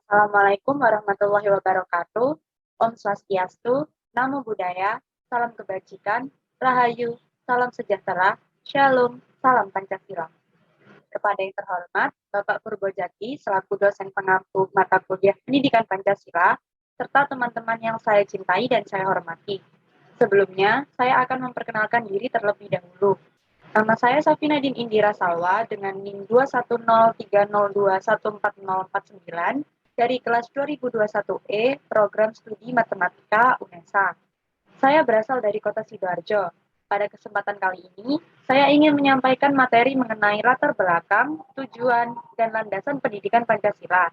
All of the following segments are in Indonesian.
Assalamualaikum warahmatullahi wabarakatuh. Om Swastiastu, Namo Buddhaya, salam kebajikan, Rahayu, salam sejahtera, Shalom, salam Pancasila. Kepada yang terhormat, Bapak Purbojati selaku dosen pengampu mata kuliah Pendidikan Pancasila, serta teman-teman yang saya cintai dan saya hormati. Sebelumnya, saya akan memperkenalkan diri terlebih dahulu. Nama saya Safinadin Indira Salwa dengan NIM 21030214049 dari kelas 2021E Program Studi Matematika UNESA. Saya berasal dari Kota Sidoarjo. Pada kesempatan kali ini, saya ingin menyampaikan materi mengenai latar belakang, tujuan, dan landasan pendidikan Pancasila.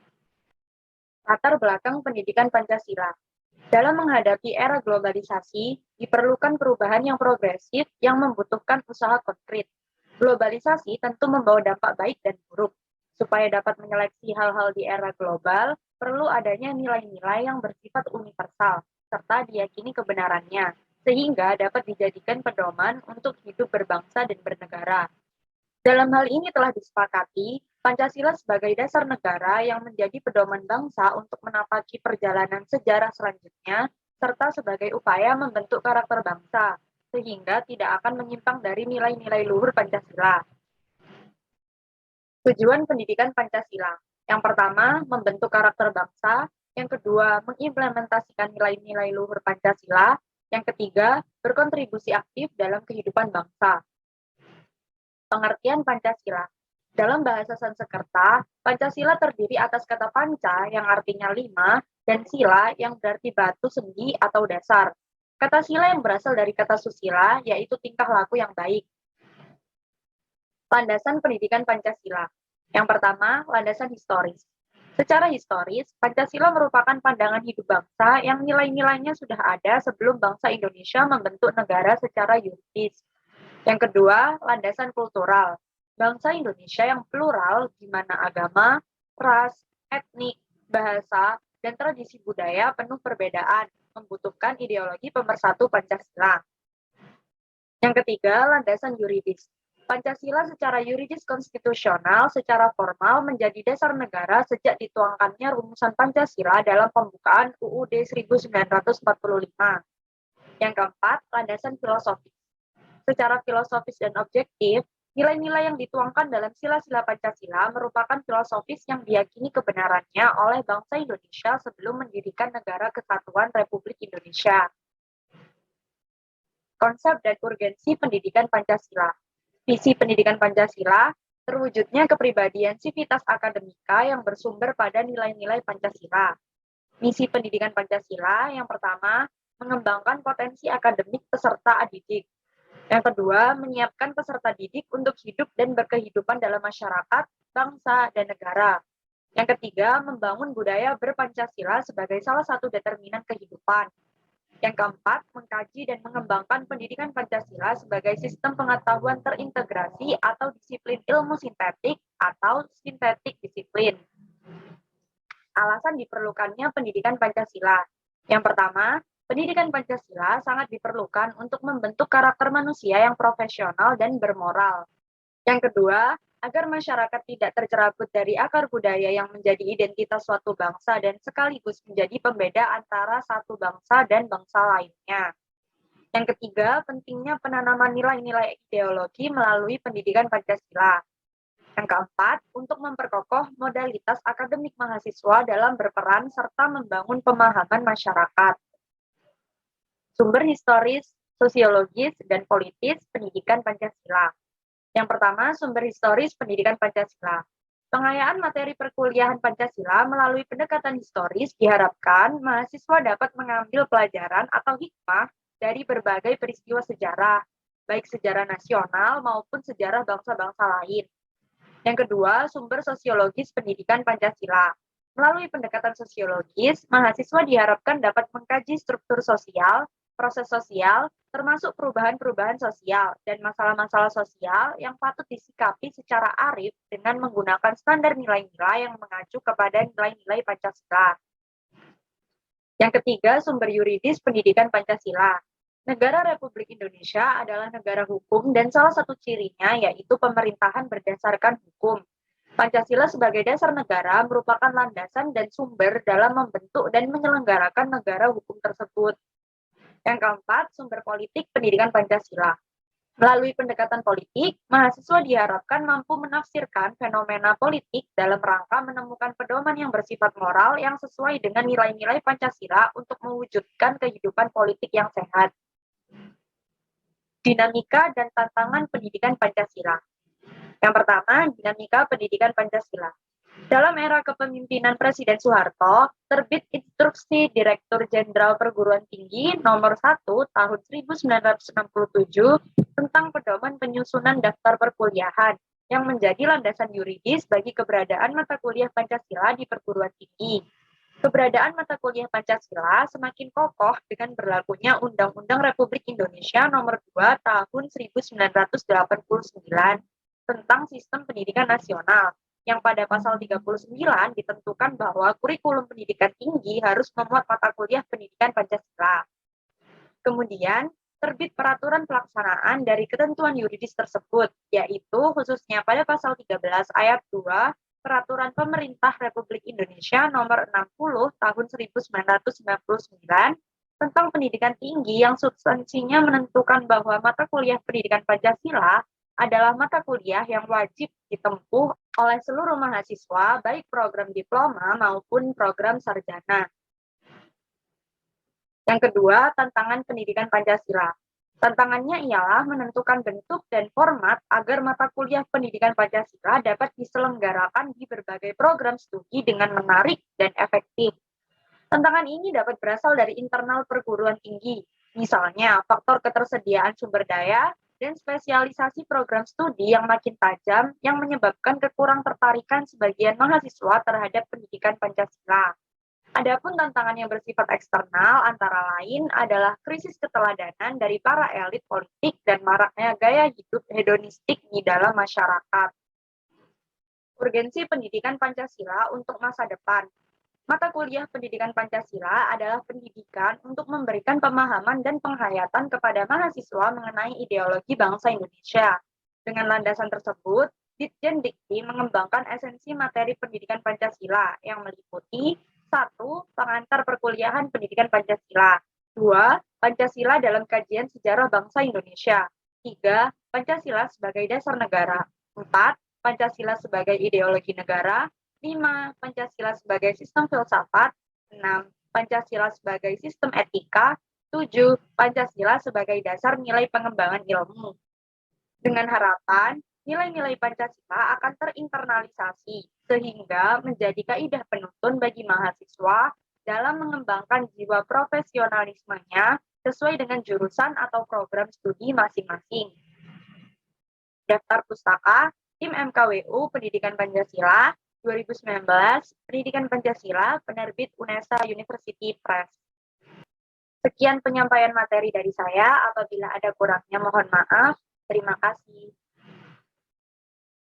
Latar belakang pendidikan Pancasila. Dalam menghadapi era globalisasi, diperlukan perubahan yang progresif yang membutuhkan usaha konkret. Globalisasi tentu membawa dampak baik dan buruk. Supaya dapat menyeleksi hal-hal di era global, perlu adanya nilai-nilai yang bersifat universal, serta diyakini kebenarannya, sehingga dapat dijadikan pedoman untuk hidup berbangsa dan bernegara. Dalam hal ini telah disepakati, Pancasila sebagai dasar negara yang menjadi pedoman bangsa untuk menapaki perjalanan sejarah selanjutnya, serta sebagai upaya membentuk karakter bangsa, sehingga tidak akan menyimpang dari nilai-nilai luhur Pancasila. Tujuan pendidikan Pancasila. Yang pertama, membentuk karakter bangsa. Yang kedua, mengimplementasikan nilai-nilai luhur Pancasila. Yang ketiga, berkontribusi aktif dalam kehidupan bangsa. Pengertian Pancasila. Dalam bahasa Sanskerta, Pancasila terdiri atas kata panca yang artinya 5 dan sila yang berarti batu, sendi, atau dasar. Kata sila yang berasal dari kata susila, yaitu tingkah laku yang baik. Landasan pendidikan Pancasila. Yang pertama, landasan historis. Secara historis, Pancasila merupakan pandangan hidup bangsa yang nilai-nilainya sudah ada sebelum bangsa Indonesia membentuk negara secara yuridis. Yang kedua, landasan kultural. Bangsa Indonesia yang plural, di mana agama, ras, etnik, bahasa, dan tradisi budaya penuh perbedaan, membutuhkan ideologi pemersatu Pancasila. Yang ketiga, landasan yuridis. Pancasila secara yuridis konstitusional secara formal menjadi dasar negara sejak dituangkannya rumusan Pancasila dalam pembukaan UUD 1945. Yang keempat, landasan filosofis. Secara filosofis dan objektif, nilai-nilai yang dituangkan dalam sila-sila Pancasila merupakan filosofis yang diyakini kebenarannya oleh bangsa Indonesia sebelum mendirikan Negara Kesatuan Republik Indonesia. Konsep dan urgensi pendidikan Pancasila. Visi pendidikan Pancasila terwujudnya kepribadian sivitas akademika yang bersumber pada nilai-nilai Pancasila. Misi pendidikan Pancasila yang pertama, mengembangkan potensi akademik peserta didik. Yang kedua, menyiapkan peserta didik untuk hidup dan berkehidupan dalam masyarakat, bangsa, dan negara. Yang ketiga, membangun budaya berpancasila sebagai salah satu determinan kehidupan. Yang keempat, mengkaji dan mengembangkan pendidikan Pancasila sebagai sistem pengetahuan terintegrasi atau disiplin ilmu sintetik atau sintetik disiplin. Alasan diperlukannya pendidikan Pancasila. Yang pertama, pendidikan Pancasila sangat diperlukan untuk membentuk karakter manusia yang profesional dan bermoral. Yang kedua, agar masyarakat tidak tercerabut dari akar budaya yang menjadi identitas suatu bangsa dan sekaligus menjadi pembeda antara satu bangsa dan bangsa lainnya. Yang ketiga, pentingnya penanaman nilai-nilai ideologi melalui pendidikan Pancasila. Yang keempat, untuk memperkokoh modalitas akademik mahasiswa dalam berperan serta membangun pemahaman masyarakat. Sumber historis, sosiologis, dan politis pendidikan Pancasila. Yang pertama, sumber historis pendidikan Pancasila. Pengayaan materi perkuliahan Pancasila melalui pendekatan historis diharapkan mahasiswa dapat mengambil pelajaran atau hikmah dari berbagai peristiwa sejarah, baik sejarah nasional maupun sejarah bangsa-bangsa lain. Yang kedua, sumber sosiologis pendidikan Pancasila. Melalui pendekatan sosiologis, mahasiswa diharapkan dapat mengkaji struktur sosial, proses sosial, termasuk perubahan-perubahan sosial dan masalah-masalah sosial yang patut disikapi secara arif dengan menggunakan standar nilai-nilai yang mengacu kepada nilai-nilai Pancasila. Yang ketiga, sumber yuridis pendidikan Pancasila. Negara Republik Indonesia adalah negara hukum dan salah satu cirinya yaitu pemerintahan berdasarkan hukum. Pancasila sebagai dasar negara merupakan landasan dan sumber dalam membentuk dan menyelenggarakan negara hukum tersebut. Yang keempat, sumber politik pendidikan Pancasila. Melalui pendekatan politik, mahasiswa diharapkan mampu menafsirkan fenomena politik dalam rangka menemukan pedoman yang bersifat moral yang sesuai dengan nilai-nilai Pancasila untuk mewujudkan kehidupan politik yang sehat. Dinamika dan tantangan pendidikan Pancasila. Yang pertama, dinamika pendidikan Pancasila. Dalam era kepemimpinan Presiden Soeharto, terbit Instruksi Direktur Jenderal Perguruan Tinggi Nomor 1 Tahun 1967 tentang pedoman penyusunan daftar perkuliahan yang menjadi landasan yuridis bagi keberadaan mata kuliah Pancasila di perguruan tinggi. Keberadaan mata kuliah Pancasila semakin kokoh dengan berlakunya Undang-Undang Republik Indonesia Nomor 2 Tahun 1989 tentang Sistem Pendidikan Nasional, yang pada pasal 39 ditentukan bahwa kurikulum pendidikan tinggi harus memuat mata kuliah pendidikan Pancasila. Kemudian, terbit peraturan pelaksanaan dari ketentuan yuridis tersebut, yaitu khususnya pada pasal 13 ayat 2 Peraturan Pemerintah Republik Indonesia Nomor 60 Tahun 1999 tentang pendidikan tinggi yang substansinya menentukan bahwa mata kuliah pendidikan Pancasila adalah mata kuliah yang wajib ditempuh oleh seluruh mahasiswa, baik program diploma maupun program sarjana. Yang kedua, tantangan pendidikan Pancasila. Tantangannya ialah menentukan bentuk dan format agar mata kuliah pendidikan Pancasila dapat diselenggarakan di berbagai program studi dengan menarik dan efektif. Tantangan ini dapat berasal dari internal perguruan tinggi, misalnya faktor ketersediaan sumber daya dan spesialisasi program studi yang makin tajam yang menyebabkan kekurangtertarikan sebagian mahasiswa terhadap pendidikan Pancasila. Adapun tantangan yang bersifat eksternal antara lain adalah krisis keteladanan dari para elit politik dan maraknya gaya hidup hedonistik di dalam masyarakat. Urgensi pendidikan Pancasila untuk masa depan. Mata kuliah pendidikan Pancasila adalah pendidikan untuk memberikan pemahaman dan penghayatan kepada mahasiswa mengenai ideologi bangsa Indonesia. Dengan landasan tersebut, Ditjen Dikti mengembangkan esensi materi pendidikan Pancasila yang meliputi 1. Pengantar perkuliahan pendidikan Pancasila. 2. Pancasila dalam kajian sejarah bangsa Indonesia. 3. Pancasila sebagai dasar negara. 4. Pancasila sebagai ideologi negara. 5. Pancasila sebagai sistem filsafat. 6. Pancasila sebagai sistem etika. 7. Pancasila sebagai dasar nilai pengembangan ilmu. Dengan harapan, nilai-nilai Pancasila akan terinternalisasi, sehingga menjadi kaidah penuntun bagi mahasiswa dalam mengembangkan jiwa profesionalismenya sesuai dengan jurusan atau program studi masing-masing. Daftar Pustaka, Tim MKWU Pendidikan Pancasila, 2019, Pendidikan Pancasila, Penerbit UNESA University Press. Sekian penyampaian materi dari saya, apabila ada kurangnya mohon maaf. Terima kasih.